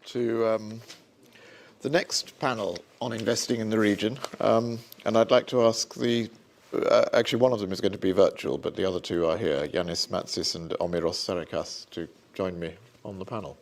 to the next panel on investing in the region. And I'd like to ask actually one of them is going to be virtual, but the other two are here, Ioannis Matsis and Omiros Sarakas, to join me on the panel.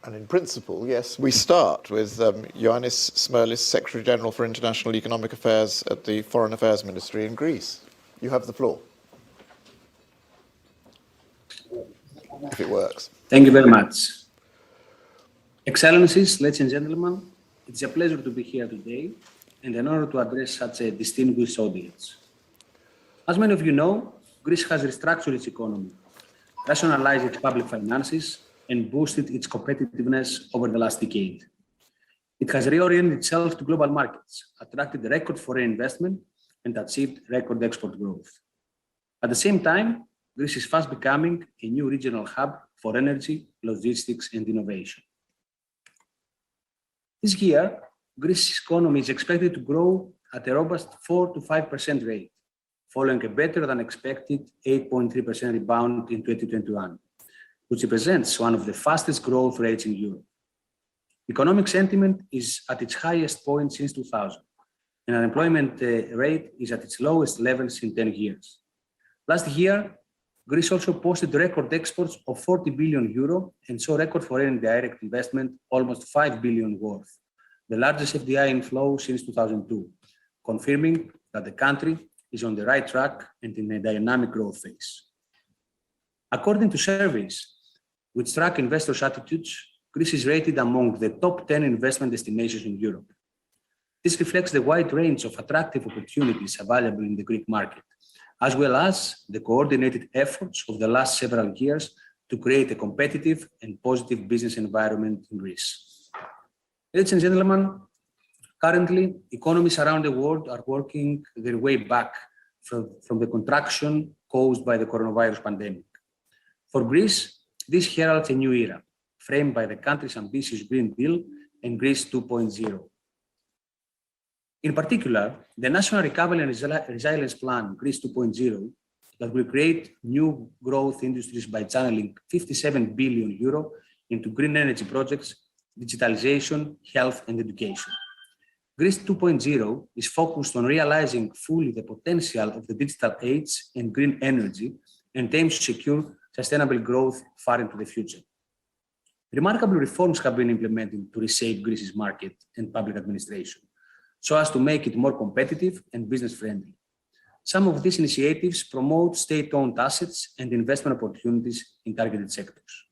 And in principle, yes, we start with Ioannis Smyrlis, Secretary General for International Economic Affairs at the Foreign Affairs Ministry in Greece. You have the floor, if it works. Thank you very much. Excellencies, ladies and gentlemen, it's a pleasure to be here today and an honor to address such a distinguished audience. As many of you know, Greece has restructured its economy, rationalized its public finances, and boosted its competitiveness over the last decade. It has reoriented itself to global markets, attracted record foreign investment, and achieved record export growth. At the same time, Greece is fast becoming a new regional hub for energy, logistics, and innovation. This year, Greece's economy is expected to grow at a robust 4 to 5% rate, following a better than expected 8.3% rebound in 2021. Which represents one of the fastest growth rates in Europe. Economic sentiment is at its highest point since 2000, and unemployment rate is at its lowest levels in 10 years. Last year, Greece also posted record exports of 40 billion euro and saw record foreign direct investment almost 5 billion worth, the largest FDI inflow since 2002, confirming that the country is on the right track and in a dynamic growth phase. According to surveys which track investors' attitudes, Greece is rated among the top 10 investment destinations in Europe. This reflects the wide range of attractive opportunities available in the Greek market, as well as the coordinated efforts of the last several years to create a competitive and positive business environment in Greece. Ladies and gentlemen, currently, economies around the world are working their way back from the contraction caused by the coronavirus pandemic. For Greece, this heralds a new era, framed by the country's ambitious Green Deal and Greece 2.0. In particular, the National Recovery and Resilience Plan, Greece 2.0, that will create new growth industries by channeling 57 billion euro into green energy projects, digitalization, health, and education. Greece 2.0 is focused on realizing fully the potential of the digital age and green energy and aims to secure sustainable growth far into the future. Remarkable reforms have been implemented to reshape Greece's market and public administration, so as to make it more competitive and business-friendly. Some of these initiatives promote state-owned assets and investment opportunities in targeted sectors.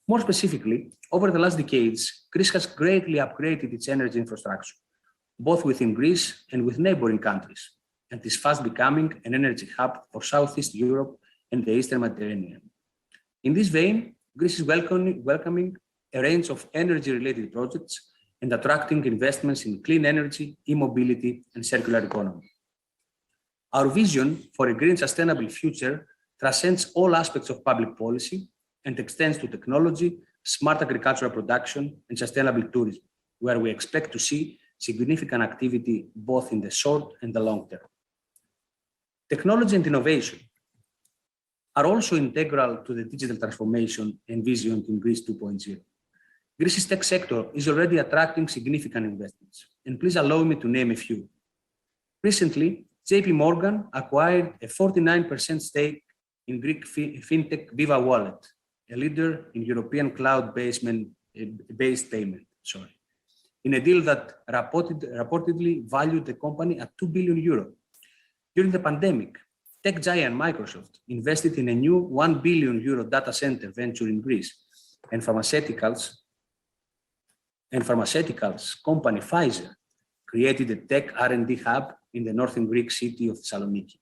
More specifically, over the last decades, Greece has greatly upgraded its energy infrastructure, both within Greece and with neighboring countries, and is fast becoming an energy hub for Southeast Europe and the Eastern Mediterranean. In this vein, Greece is welcoming a range of energy-related projects and attracting investments in clean energy, e-mobility, and circular economy. Our vision for a green sustainable future transcends all aspects of public policy and extends to technology, smart agricultural production, and sustainable tourism, where we expect to see significant activity both in the short and the long term. Technology and innovation are also integral to the digital transformation envisioned in Greece 2.0. Greece's tech sector is already attracting significant investments, and please allow me to name a few. Recently, JP Morgan acquired a 49% stake in Greek fintech Viva Wallet, a leader in European cloud-based payment, in a deal that reportedly valued the company at 2 billion euro. During the pandemic, tech giant Microsoft invested in a new 1 billion euro data center venture in Greece, and pharmaceuticals company Pfizer created a tech R&D hub in the northern Greek city of Thessaloniki.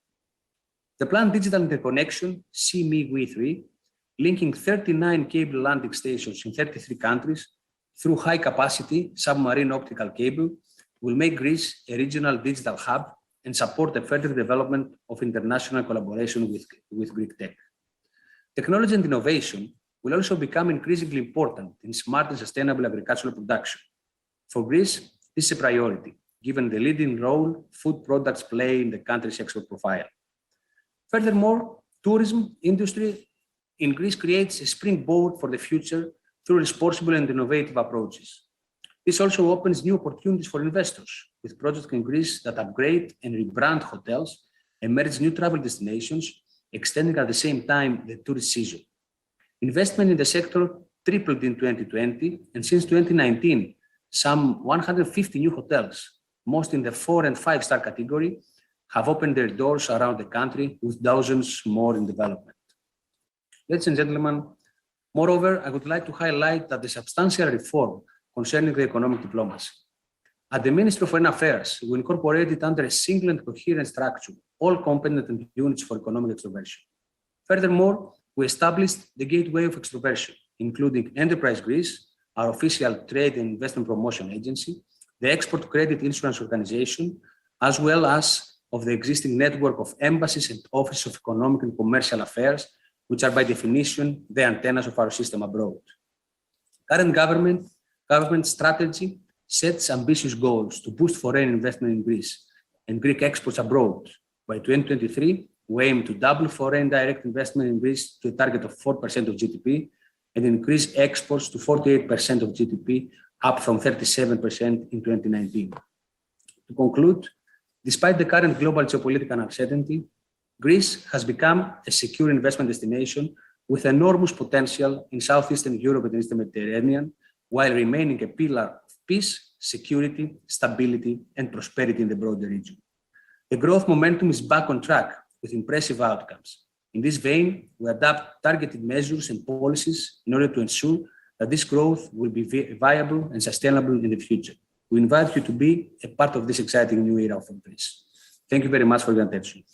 The planned digital interconnection, CME-WE3, linking 39 cable landing stations in 33 countries through high-capacity submarine optical cable, will make Greece a regional digital hub and support the further development of international collaboration with Greek tech. Technology and innovation will also become increasingly important in smart and sustainable agricultural production. For Greece, this is a priority, given the leading role food products play in the country's export profile. Furthermore, tourism industry in Greece creates a springboard for the future through responsible and innovative approaches. This also opens new opportunities for investors, with projects in Greece that upgrade and rebrand hotels, emerge new travel destinations, extending at the same time the tourist season. Investment in the sector tripled in 2020, and since 2019, some 150 new hotels, most in the 4- and 5-star category, have opened their doors around the country, with dozens more in development. Ladies and gentlemen, moreover, I would like to highlight that the substantial reform concerning the economic diplomacy. At the Ministry of Foreign Affairs, we incorporated under a single and coherent structure all competent units for economic extroversion. Furthermore, we established the gateway of extroversion, including Enterprise Greece, our official trade and investment promotion agency, the Export Credit Insurance Organization, as well as of the existing network of embassies and offices of economic and commercial affairs, which are by definition the antennas of our system abroad. Current government strategy sets ambitious goals to boost foreign investment in Greece and Greek exports abroad. By 2023, we aim to double foreign direct investment in Greece to a target of 4% of GDP and increase exports to 48% of GDP, up from 37% in 2019. To conclude, despite the current global geopolitical uncertainty, Greece has become a secure investment destination with enormous potential in Southeastern Europe and the Eastern Mediterranean, while remaining a pillar of peace, security, stability, and prosperity in the broader region. The growth momentum is back on track with impressive outcomes. In this vein, we adopt targeted measures and policies in order to ensure that this growth will be viable and sustainable in the future. We invite you to be a part of this exciting new era for Greece. Thank you very much for your attention.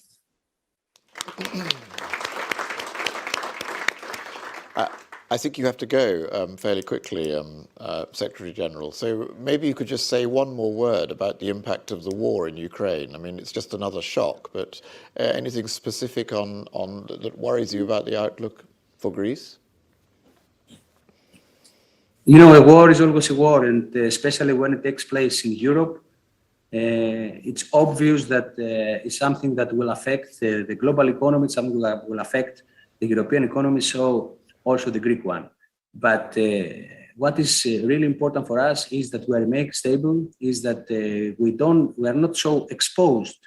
I think you have to go fairly quickly, Secretary General. So maybe you could just say one more word about the impact of the war in Ukraine. I mean, it's just another shock, but anything specific on that worries you about the outlook for Greece? You know, a war is always a war, and especially when it takes place in Europe, it's obvious that it's something that will affect the global economy, something that will affect the European economy, so also the Greek one. But what is really important for us is that we remain stable, is that we are not so exposed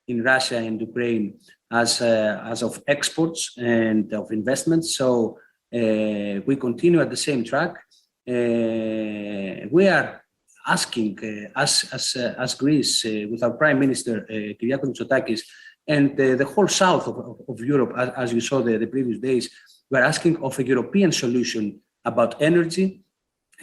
in Russia and Ukraine as of exports and of investments. So we continue at the same track. We are asking, as Greece, with our Prime Minister, Kyriakos Mitsotakis, and the whole south of Europe, as you saw the previous days, we're asking of a European solution about energy,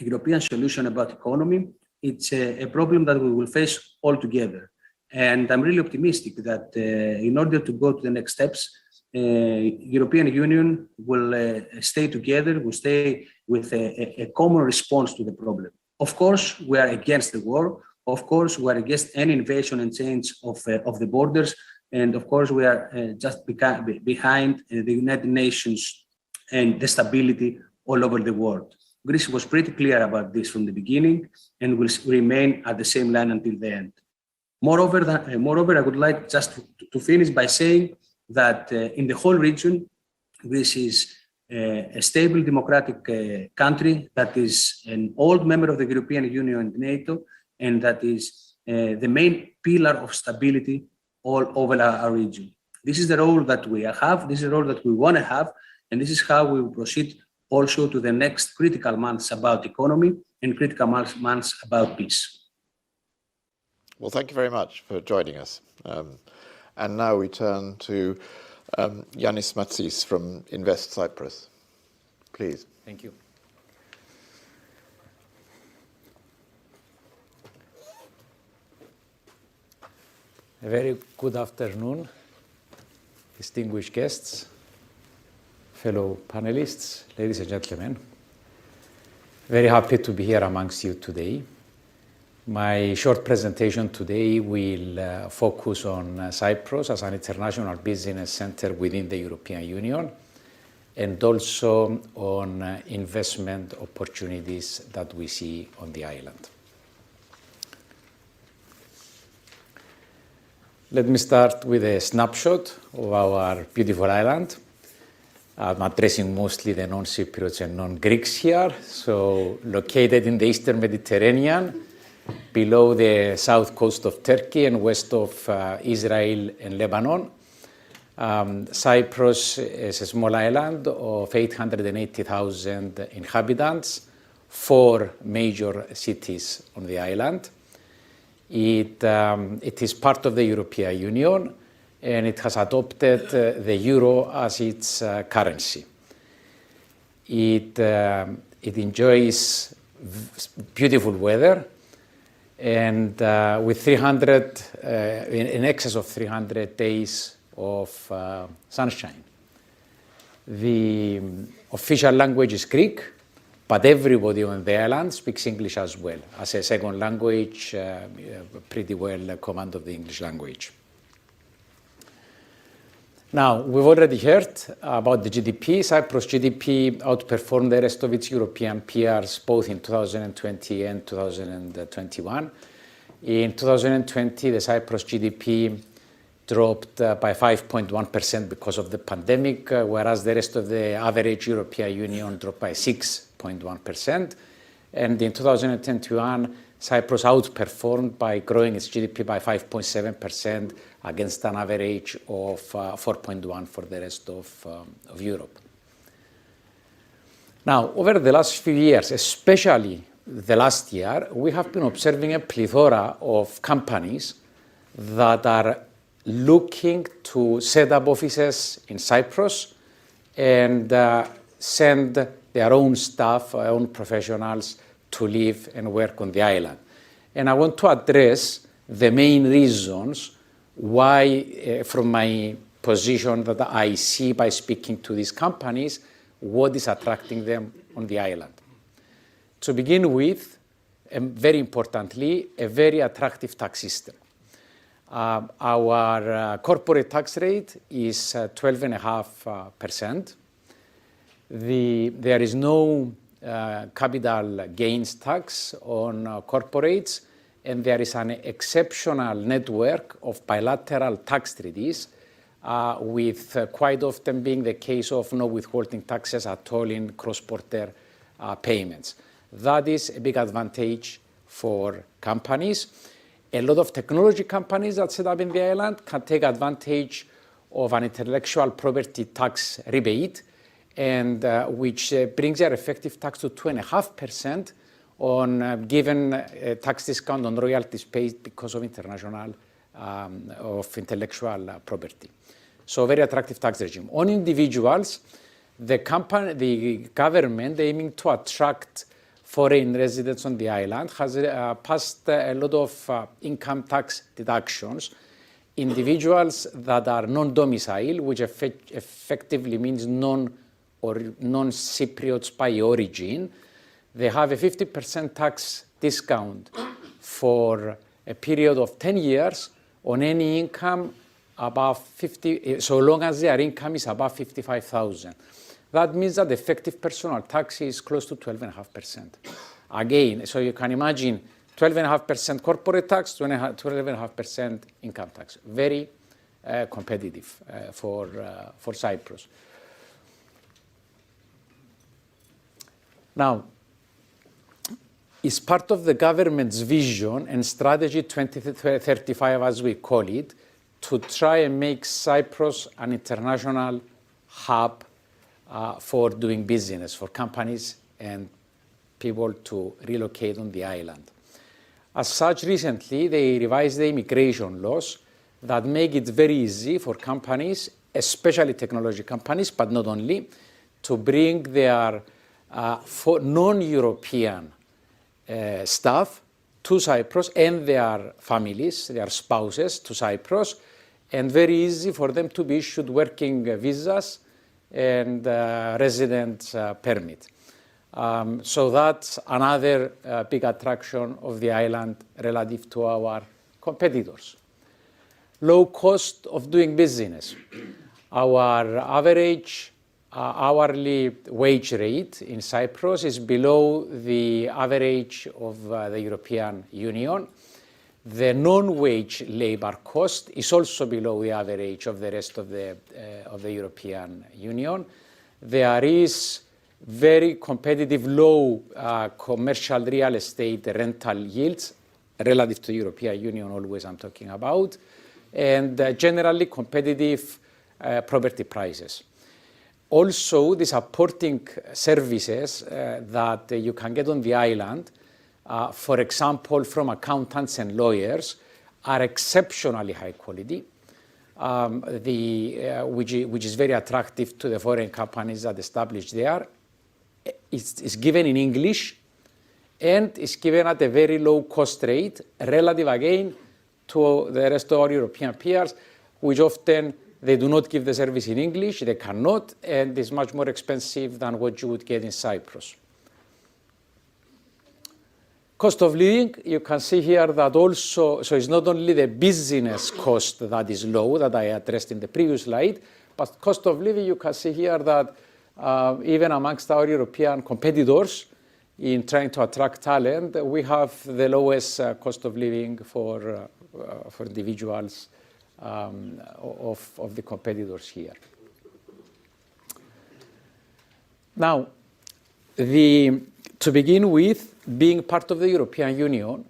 a European solution about economy. It's a problem that we will face all together. And I'm really optimistic that in order to go to the next steps, European Union will stay together, will stay with a common response to the problem. Of course, we are against the war. Of course, we are against any invasion and change of the borders. And of course, we are just behind the United Nations and the stability all over the world. Greece was pretty clear about this from the beginning and will remain at the same line until the end. Moreover, I would like just to finish by saying that in the whole region, Greece is a stable democratic country that is an old member of the European Union and NATO, and that is the main pillar of stability all over our region. This is the role that we have, this is the role that we want to have, and this is how we will proceed also to the next critical months about economy and critical months about peace. Well, thank you very much for joining us. And now we turn to Ioannis Matsis from Invest Cyprus. Please. Thank you. A very good afternoon, distinguished guests, fellow panelists, ladies and gentlemen. Very happy to be here amongst you today. My short presentation today will focus on Cyprus as an international business center within the European Union, and also on investment opportunities that we see on the island. Let me start with a snapshot of our beautiful island. I'm addressing mostly the non-Cypriots and non-Greeks here. So located in the Eastern Mediterranean, below the south coast of Turkey and west of Israel and Lebanon. Cyprus is a small island of 880,000 inhabitants, 4 major cities on the island. It is part of the European Union, and it has adopted the euro as its currency. It enjoys beautiful weather, and with in excess of 300 days of sunshine. The official language is Greek, but everybody on the island speaks English as well. As a second language, pretty well command of the English language. Now, we've already heard about the GDP. Cyprus GDP outperformed the rest of its European peers both in 2020 and 2021. In 2020, the Cyprus GDP dropped by 5.1% because of the pandemic, whereas the rest of the average European Union dropped by 6.1%. And in 2021, Cyprus outperformed by growing its GDP by 5.7% against an average of 4.1% for the rest of Europe. Now, over the last few years, especially the last year, we have been observing a plethora of companies that are looking to set up offices in Cyprus and send their own staff, their own professionals to live and work on the island. And I want to address the main reasons why, from my position that I see by speaking to these companies, what is attracting them on the island. To begin with, and very importantly, a very attractive tax system. Our corporate tax rate is 12.5%. There is no capital gains tax on corporates, and there is an exceptional network of bilateral tax treaties, with quite often being the case of no withholding taxes at all in cross-border payments. That is a big advantage for companies. A lot of technology companies that set up in the island can take advantage of an intellectual property tax rebate, and which brings their effective tax to 2.5% on given a tax discount on royalties paid because of international of intellectual property. So very attractive tax regime. On individuals, the government aiming to attract foreign residents on the island has passed a lot of income tax deductions. Individuals that are non-domicile, which effectively means non-Cypriots by origin, they have a 50% tax discount for a period of 10 years on any income above 50, so long as their income is above 55,000. That means that the effective personal tax is close to 12.5%. Again, so you can imagine 12.5% corporate tax, 12.5% income tax. Very competitive for Cyprus. Now, it's part of the government's vision and strategy 2035, as we call it, to try and make Cyprus an international hub for doing business, for companies and people to relocate on the island. As such, recently they revised the immigration laws that make it very easy for companies, especially technology companies, but not only, to bring their non-European staff to Cyprus and their families, their spouses to Cyprus, and very easy for them to be issued working visas and residence permit. So that's another big attraction of the island relative to our competitors. Low cost of doing business. Our average hourly wage rate in Cyprus is below the average of the European Union. The non-wage labor cost is also below the average of the rest of the European Union. There is very competitive low commercial real estate rental yields relative to the European Union, always I'm talking about, and generally competitive property prices. Also, the supporting services that you can get on the island, for example, from accountants and lawyers, are exceptionally high quality, which is very attractive to the foreign companies that establish there. It's given in English and is given at a very low cost rate, relative again to the rest of our European peers, which often they do not give the service in English, they cannot, and it's much more expensive than what you would get in Cyprus. Cost of living, you can see here that also, so it's not only the business cost that is low that I addressed in the previous slide, but cost of living, you can see here that even amongst our European competitors in trying to attract talent, we have the lowest cost of living for individuals of the competitors here. Now, to begin with, being part of the European Union,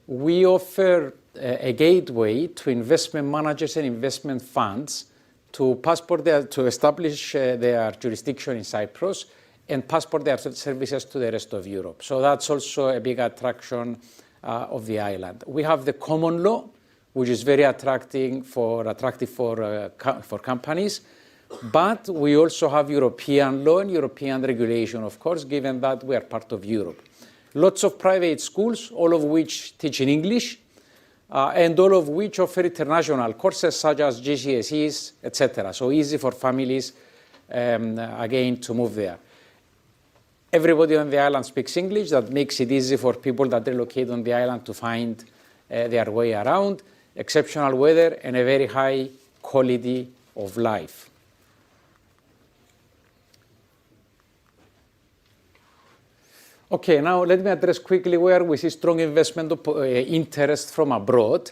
we offer a gateway to investment managers and investment funds to establish their jurisdiction in Cyprus and passport their services to the rest of Europe. So that's also a big attraction of the island. We have the common law, which is very attractive for companies, but we also have European law and European regulation, of course, given that we are part of Europe. Lots of private schools, all of which teach in English, and all of which offer international courses such as GCSEs, etc. So easy for families, again, to move there. Everybody on the island speaks English. That makes it easy for people that relocate on the island to find their way around. Exceptional weather and a very high quality of life. Okay, now let me address quickly where we see strong investment interest from abroad.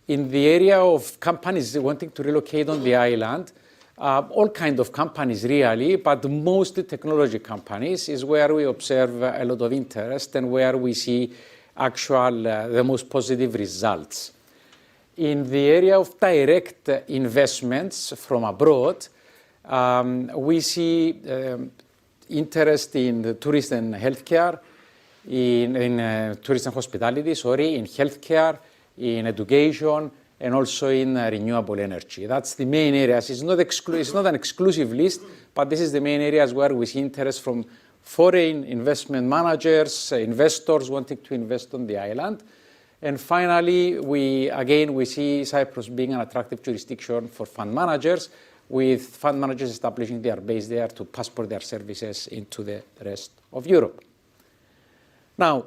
In the area of companies wanting to relocate on the island, all kinds of companies really, but mostly technology companies is where we observe a lot of interest and where we see the most positive results. In the area of direct investments from abroad, we see interest in tourism and healthcare, in tourism and hospitality, in healthcare, in education, and also in renewable energy. That's the main areas. It's not an exclusive list, but this is the main areas where we see interest from foreign investment managers, investors wanting to invest on the island. And finally, we see Cyprus being an attractive jurisdiction for fund managers, with fund managers establishing their base there to passport their services into the rest of Europe. Now,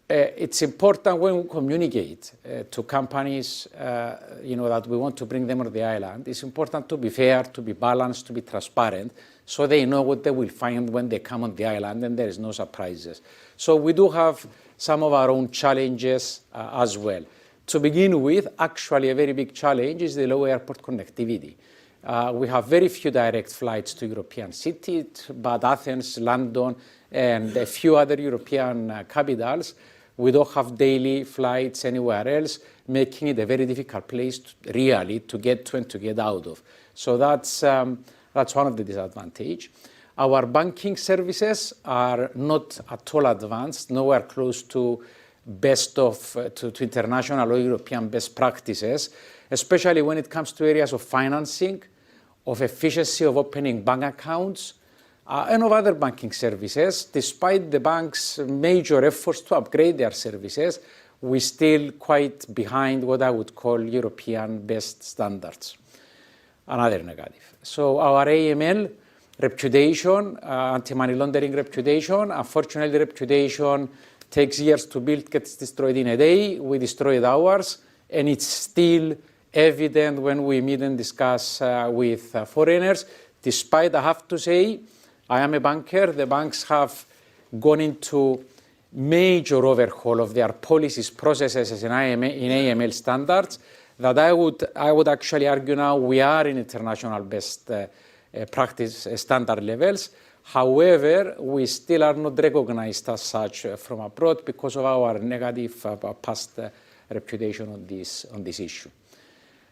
it's important when we communicate to companies, that we want to bring them on the island. It's important to be fair, to be balanced, to be transparent, so they know what they will find when they come on the island, and there is no surprises. So we do have some of our own challenges as well. To begin with, actually a very big challenge is the low airport connectivity. We have very few direct flights to European cities, but Athens, London, and a few other European capitals, we don't have daily flights anywhere else, making it a very difficult place to get to and to get out of. So that's one of the disadvantages. Our banking services are not at all advanced, nowhere close to to international or European best practices, especially when it comes to areas of financing, of efficiency of opening bank accounts, and of other banking services. Despite the bank's major efforts to upgrade their services, we're still quite behind what I would call European best standards. Another negative. So our AML reputation, anti-money laundering reputation, unfortunately reputation takes years to build, gets destroyed in a day. We destroyed ours, and it's still evident when we meet and discuss with foreigners. Despite, I have to say, I am a banker, the banks have gone into major overhaul of their policies, processes, and AML standards that I would actually argue now we are in international best practice standard levels. However, we still are not recognized as such from abroad because of our negative past reputation on this issue.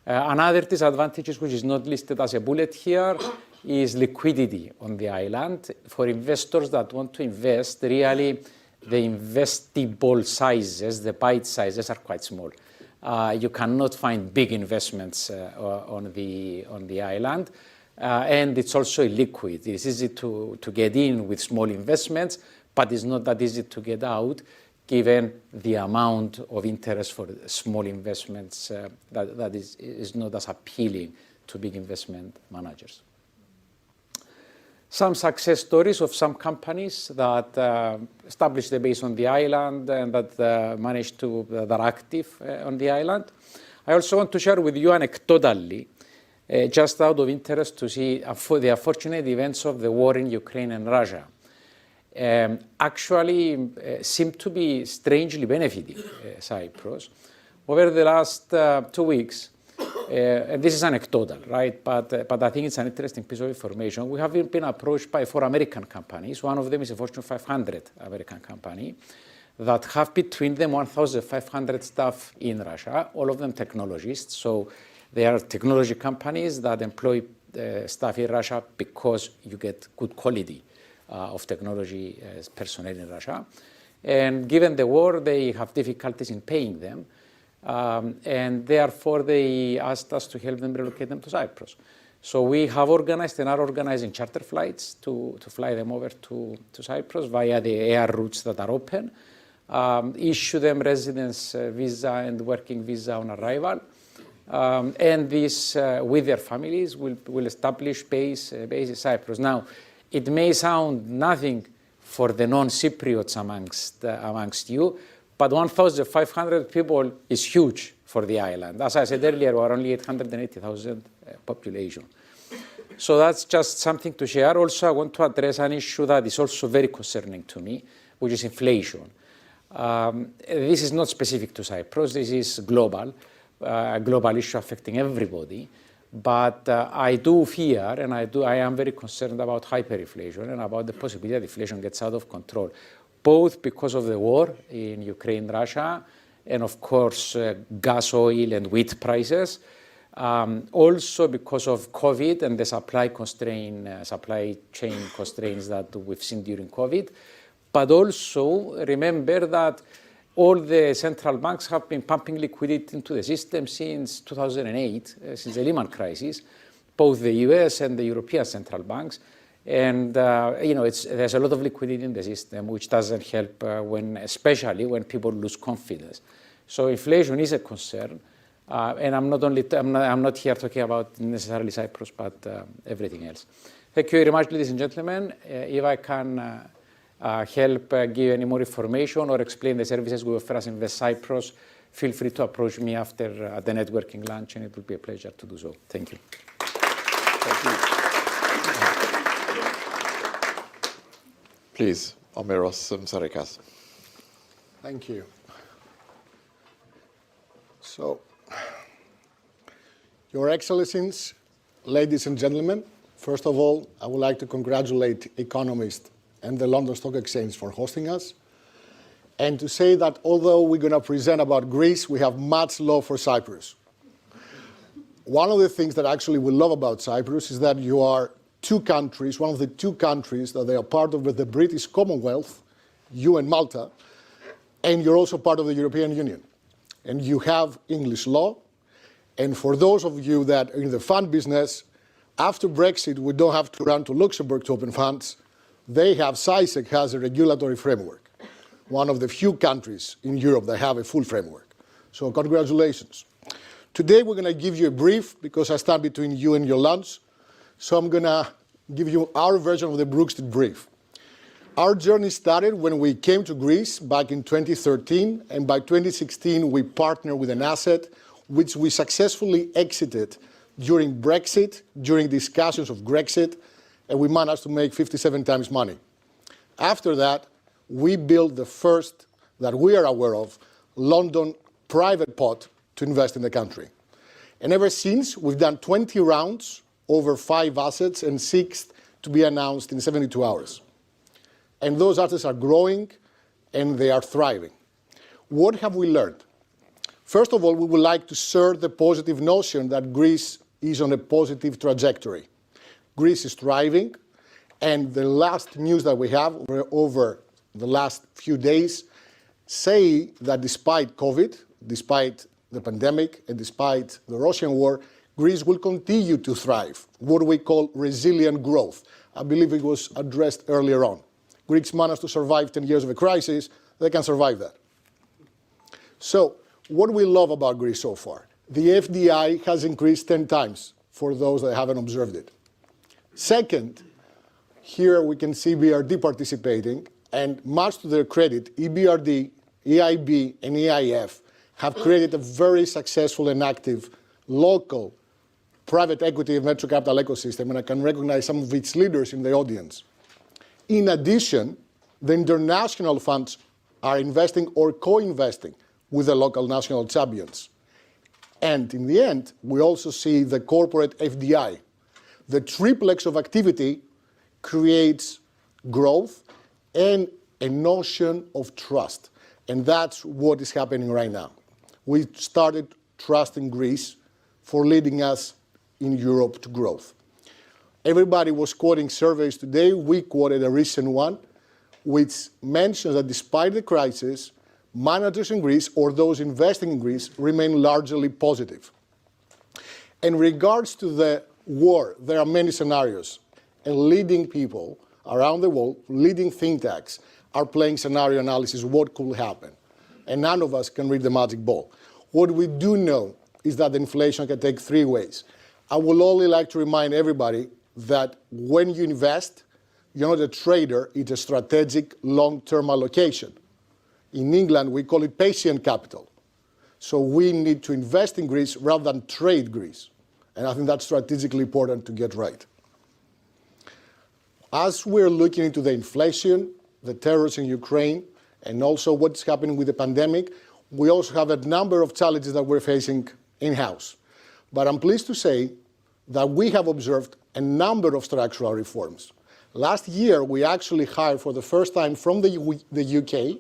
Another disadvantage, which is not listed as a bullet here, is liquidity on the island. For investors that want to invest, really the investable sizes, the bite sizes are quite small. You cannot find big investments on the island. And it's also illiquid. It's easy to get in with small investments, but it's not that easy to get out given the amount of interest for small investments that is not as appealing to big investment managers. Some success stories of some companies that established their base on the island and that managed to, that are active on the island. I also want to share with you anecdotally, just out of interest to see the unfortunate events of the war in Ukraine and Russia. Actually seem to be strangely benefiting Cyprus. Over the last 2 weeks, and this is anecdotal, right? But I think it's an interesting piece of information. We have been approached by 4 American companies. One of them is a Fortune 500 American company that have between them 1,500 staff in Russia, all of them technologists. So they are technology companies that employ staff in Russia because you get good quality of technology personnel in Russia. And given the war, they have difficulties in paying them. And therefore, they asked us to help them relocate them to Cyprus. So we have organized and are organizing charter flights to fly them over to Cyprus via the air routes that are open, issue them residence visa and working visa on arrival. And this, with their families, will establish base in Cyprus. Now, it may sound nothing for the non-Cypriots amongst you, but 1,500 people is huge for the island. As I said earlier, we are only 880,000 population. So that's just something to share. Also, I want to address an issue that is also very concerning to me, which is inflation. This is not specific to Cyprus. This is global, a global issue affecting everybody. But I do fear, and I am very concerned about hyperinflation and about the possibility that inflation gets out of control, both because of the war in Ukraine, Russia, and of course gas, oil, and wheat prices. Also because of COVID and the supply chain constraints that we've seen during COVID. But also remember that all the central banks have been pumping liquidity into the system since 2008, since the Lehman crisis, both the US and the European central banks. And there's a lot of liquidity in the system, which doesn't help especially when people lose confidence. So inflation is a concern, and I'm not here talking about necessarily Cyprus, but everything else. Thank you very much, ladies and gentlemen. If I can help give any more information or explain the services we offer as Invest Cyprus, feel free to approach me after at the networking lunch, and it will be a pleasure to do so. Thank you. Thank you. Please, Omiros Sarikas. Thank you. So, Your Excellencies, ladies and gentlemen, first of all, I would like to congratulate Economist and the London Stock Exchange for hosting us, and to say that although we're going to present about Greece, we have much love for Cyprus. One of the things that actually we love about Cyprus is that you are two countries, one of the two countries that they are part of the British Commonwealth, you and Malta, and you're also part of the European Union. And you have English law. And for those of you that are in the fund business, after Brexit, we don't have to run to Luxembourg to open funds. CySEC has a regulatory framework, one of the few countries in Europe that have a full framework. So congratulations. Today we're going to give you a brief because I stand between you and your lunch. So I'm going to give you our version of the Brook Street brief. Our journey started when we came to Greece back in 2013, and by 2016 we partnered with an asset which we successfully exited during Brexit, during discussions of Grexit, and we managed to make 57 times money. After that, we built the first, that we are aware of, London private pot to invest in the country. And ever since, we've done 20 rounds, over 5 assets, and 6 to be announced in 72 hours. And those assets are growing, and they are thriving. What have we learned? First of all, we would like to share the positive notion that Greece is on a positive trajectory. Greece is thriving, and the last news that we have over the last few days say that despite COVID, despite the pandemic, and despite the Russian war, Greece will continue to thrive, what we call resilient growth. I believe it was addressed earlier on. Greeks managed to survive 10 years of a crisis, they can survive that. So, what we love about Greece so far, the FDI has increased 10 times for those that haven't observed it. Second, here we can see BRD participating, and much to their credit, EBRD, EIB, and EIF have created a very successful and active local private equity and venture capital ecosystem, and I can recognize some of its leaders in the audience. In addition, the international funds are investing or co-investing with the local national champions. And in the end, we also see the corporate FDI. The triplex of activity creates growth and a notion of trust. And that's what is happening right now. We started trusting Greece for leading us in Europe to growth. Everybody was quoting surveys today. We quoted a recent one, which mentions that despite the crisis, managers in Greece or those investing in Greece remain largely positive. In regards to the war, there are many scenarios, and leading people around the world, leading think tanks, are playing scenario analysis, what could happen. And none of us can read the magic ball. What we do know is that inflation can take 3 ways. I would only like to remind everybody that when you invest, you're not a trader, it's a strategic long-term allocation. In England, we call it patient capital. So we need to invest in Greece rather than trade Greece. And I think that's strategically important to get right. As we're looking into the inflation, the terrorists in Ukraine, and also what's happening with the pandemic, we also have a number of challenges that we're facing in-house. But I'm pleased to say that we have observed a number of structural reforms. Last year, we actually hired for the first time from the UK,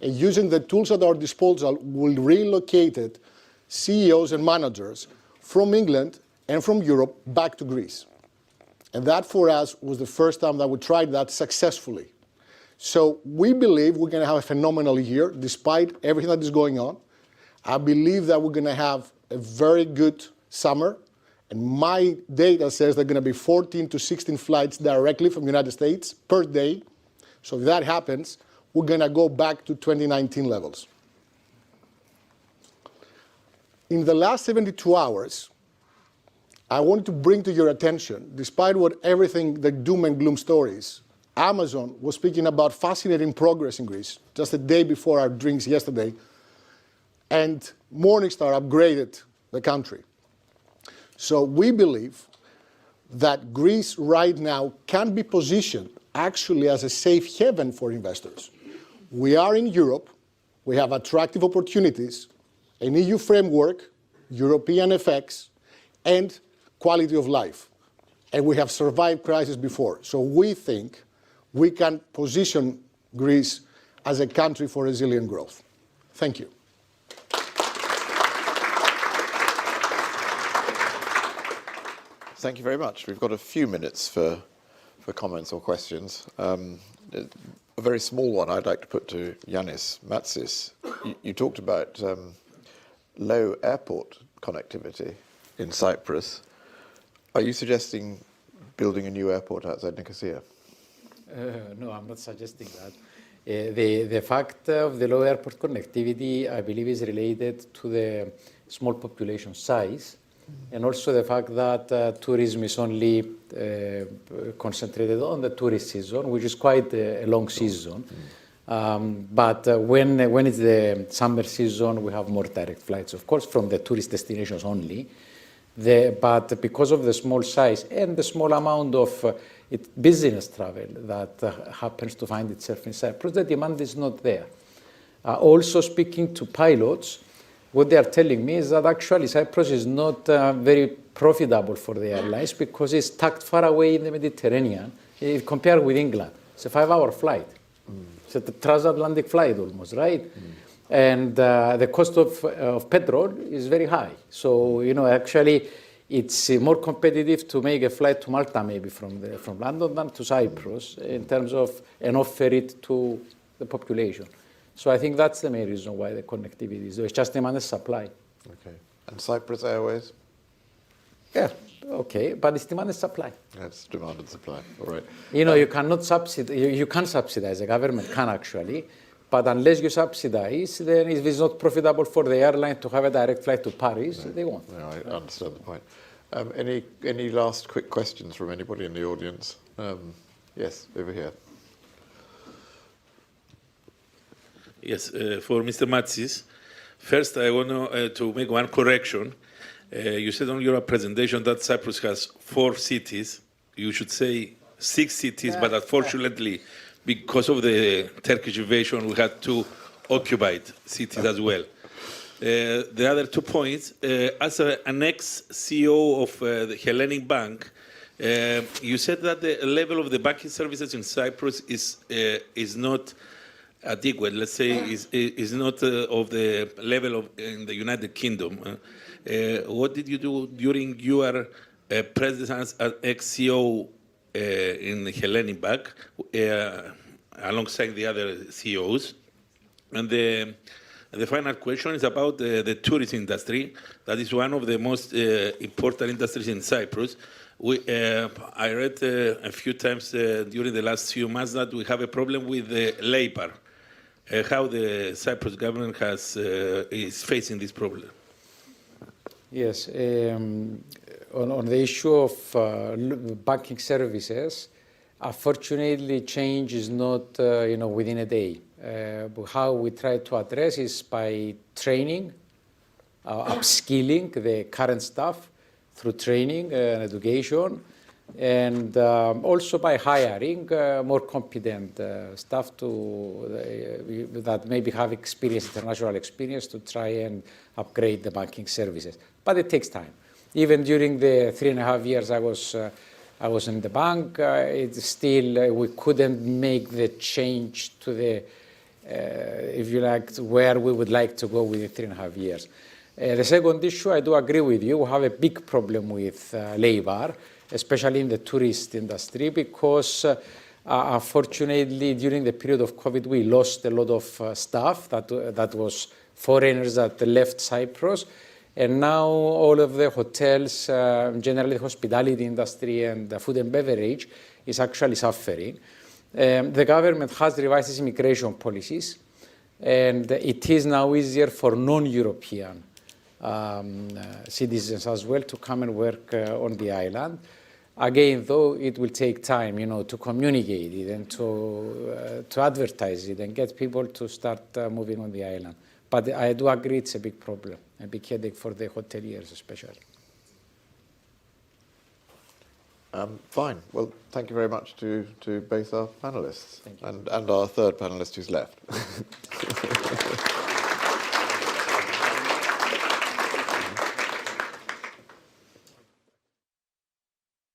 and using the tools at our disposal, we relocated CEOs and managers from England and from Europe back to Greece. And that for us was the first time that we tried that successfully. So we believe we're going to have a phenomenal year despite everything that is going on. I believe that we're going to have a very good summer. And my data says there are going to be 14 to 16 flights directly from the United States per day. So if that happens, we're going to go back to 2019 levels. In the last 72 hours, I wanted to bring to your attention, despite what everything, the doom and gloom stories, Amazon was speaking about fascinating progress in Greece just a day before our drinks yesterday, and Morningstar upgraded the country. So we believe that Greece right now can be positioned actually as a safe haven for investors. We are in Europe, we have attractive opportunities, an EU framework, European FX, and quality of life. And we have survived crises before. So we think we can position Greece as a country for resilient growth. Thank you. Thank you very much. We've got a few minutes for comments or questions. A very small one I'd like to put to Ioannis Matsis. You talked about low airport connectivity in Cyprus. Are you suggesting building a new airport outside Nicosia? No, I'm not suggesting that. The fact of the low airport connectivity, I believe, is related to the small population size, and also the fact that tourism is only concentrated on the tourist season, which is quite a long season. But when it's the summer season, we have more direct flights, of course, from the tourist destinations only. But because of the small size and the small amount of business travel that happens to find itself in Cyprus, the demand is not there. Also speaking to pilots, what they are telling me is that actually Cyprus is not very profitable for the airlines because it's tucked far away in the Mediterranean compared with England. It's a 5-hour flight. It's a transatlantic flight almost, right? And the cost of petrol is very high. So, actually it's more competitive to make a flight to Malta maybe from London than to Cyprus in terms of and offer it to the population. So I think that's the main reason why the connectivity is there. It's just demand and supply. Okay. And Cyprus Airways? Yeah, okay, but it's demand and supply. That's demand and supply. All right. You cannot subsidize. You can subsidize. The government can actually, but unless you subsidize, then if it's not profitable for the airline to have a direct flight to Paris, they won't. No, I understand the point. Any last quick questions from anybody in the audience? Yes, over here. Yes, for Mr. Matsis. First, I want to make one correction. You said on your presentation that Cyprus has 4 cities. You should say 6 cities, but unfortunately, because of the Turkish invasion, we had 2 occupied cities as well. The other 2 points, as an ex-CEO of the Hellenic Bank, you said that the level of the banking services in Cyprus is not adequate, let's say, is not of the level of in the United Kingdom. What did you do during your presence as ex-CEO in the Hellenic Bank, alongside the other CEOs? And the final question is about the tourism industry. That is one of the most important industries in Cyprus. I read a few times during the last few months that we have a problem with labor. How the Cyprus government is facing this problem? Yes, on the issue of banking services, unfortunately, change is not within a day. How we try to address is by training, upskilling the current staff through training and education, and also by hiring more competent staff that maybe have international experience to try and upgrade the banking services. But it takes time. Even during the 3.5 years I was in the bank, we couldn't make the change to the, if you like, where we would like to go within 3.5 years. The second issue, I do agree with you, we have a big problem with labor, especially in the tourist industry, because unfortunately during the period of COVID we lost a lot of staff that was foreigners that left Cyprus, and now all of the hotels, generally the hospitality industry and the food and beverage is actually suffering. The government has revised its immigration policies, and it is now easier for non-European citizens as well to come and work on the island. Again, though, it will take time, to communicate it and to advertise it and get people to start moving on the island. But I do agree it's a big problem, a big headache for the hoteliers especially. Fine. Well, thank you very much to both our panelists. Thank you. And our third panelist who's left.